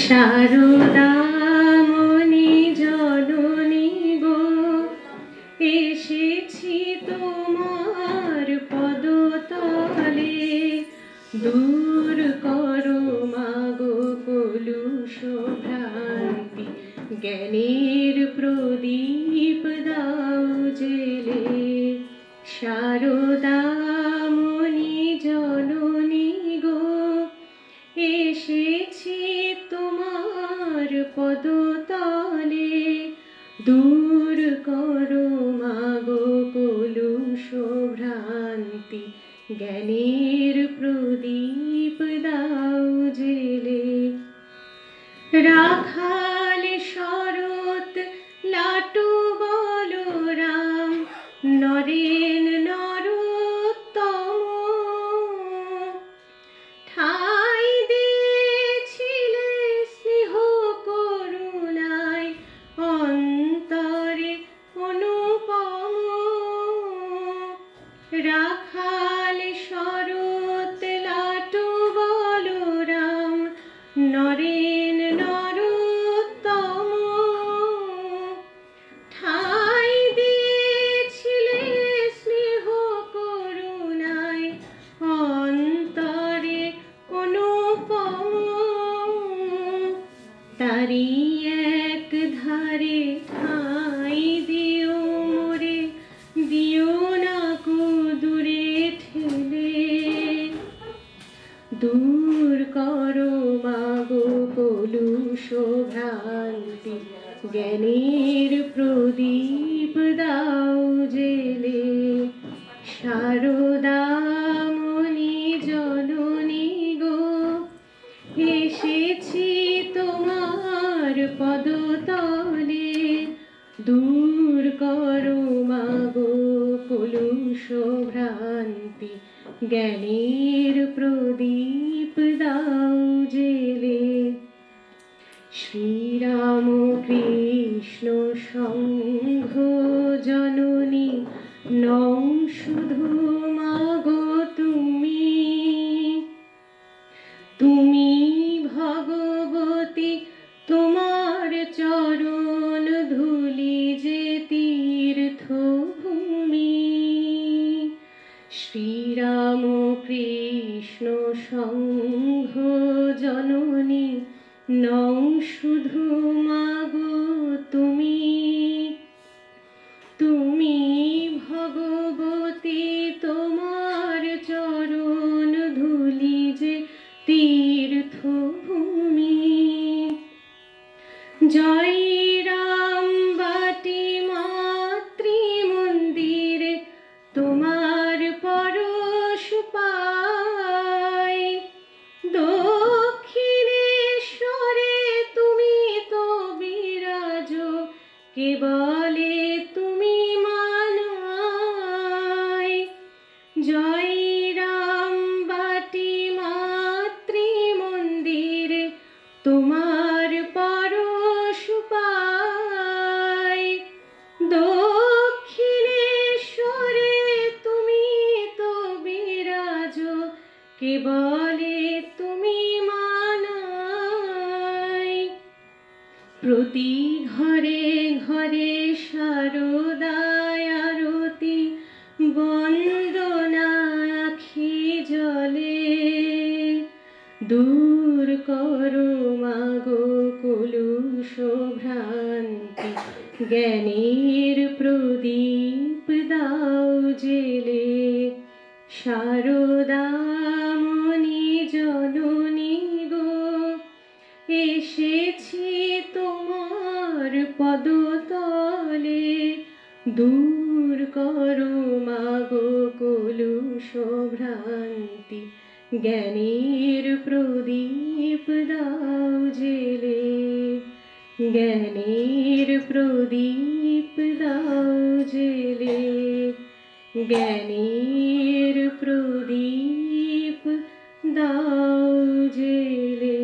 শারদামণি জননী গো, এসেছি তোমার পদতলে, দূর করো মাগো কলুষ ভ্রান্তি, জ্ঞানের প্রদীপ দাও জেলে। শারদামণি জননী গো, এসেছি তোমার পদতলে, দূর করো মাগো কলুষ ভ্রান্তি, জ্ঞানের প্রদীপ দাও জেলে। রাখাল শরৎ লাটু বলরাম, নরেন নরোত্তম, ঠাই দিয়েছিলে স্নেহ করুণায়, অন্তরে অনুপম। রাখাল শরৎ লাটু বলরাম, নরেন নরোত্তম, ঠাই দিয়েছিলে স্নেহ করুণায়, অন্তরে অনুপম। তারি এক ধারে ঠাই দিও মোরে, দিও না কো দূরে ঠেলে, দূর করো মাগো কলুষ ভ্রান্তি, জ্ঞানের প্রদীপ দাও জেলে। শারদামণি জননী গো, এসেছি তোমার পদতলে, দূর করো মাগো কলুষ ভ্রান্তি, জ্ঞানের প্রদীপ দাও জেলে। শ্রীরাম কৃষ্ণ সংঘ জননী, নও শুধু মাগো তুমি, তুমি ভগবতী, তোমার চরণ ধুলি যে তীর্থভূমি। শ্রীরাম কৃষ্ণ সংঘ জননী, নও শুধু মাগো তুমি, তুমি ভগবতী, তোমার চরণ ধুলি যে তীর্থভূমি। জয় রাম বাটি মাতৃ মন্দিরে, তোমার পরশ পাই, দক্ষিণেশ্বরে তুমি তো বিরাজ, কেবলে তুমি মানাই। জয় রাম বাটি মাতৃ মন্দিরে, তোমার পরশ পাই, দক্ষিণেশ্বরে তুমি তো বিরাজ, কেবলে তুমি মানাই। প্রতি ঘরে ঘরে শারদায় আরতি, বন্দনা আখি জলে, দূর করো মাগো কলুষ ভ্রান্তি, জ্ঞানের প্রদীপ দাও জেলে। শারদামণি জননী গো, এসেছি তোমার পদতলে, দূর করো মাগো কলুষ ভ্রান্তি, জ্ঞানের প্রদীপ দাও জেলে। জ্ঞানের প্রদীপ দাও জেলে, জ্ঞানের প্রদীপ দাও জেলে।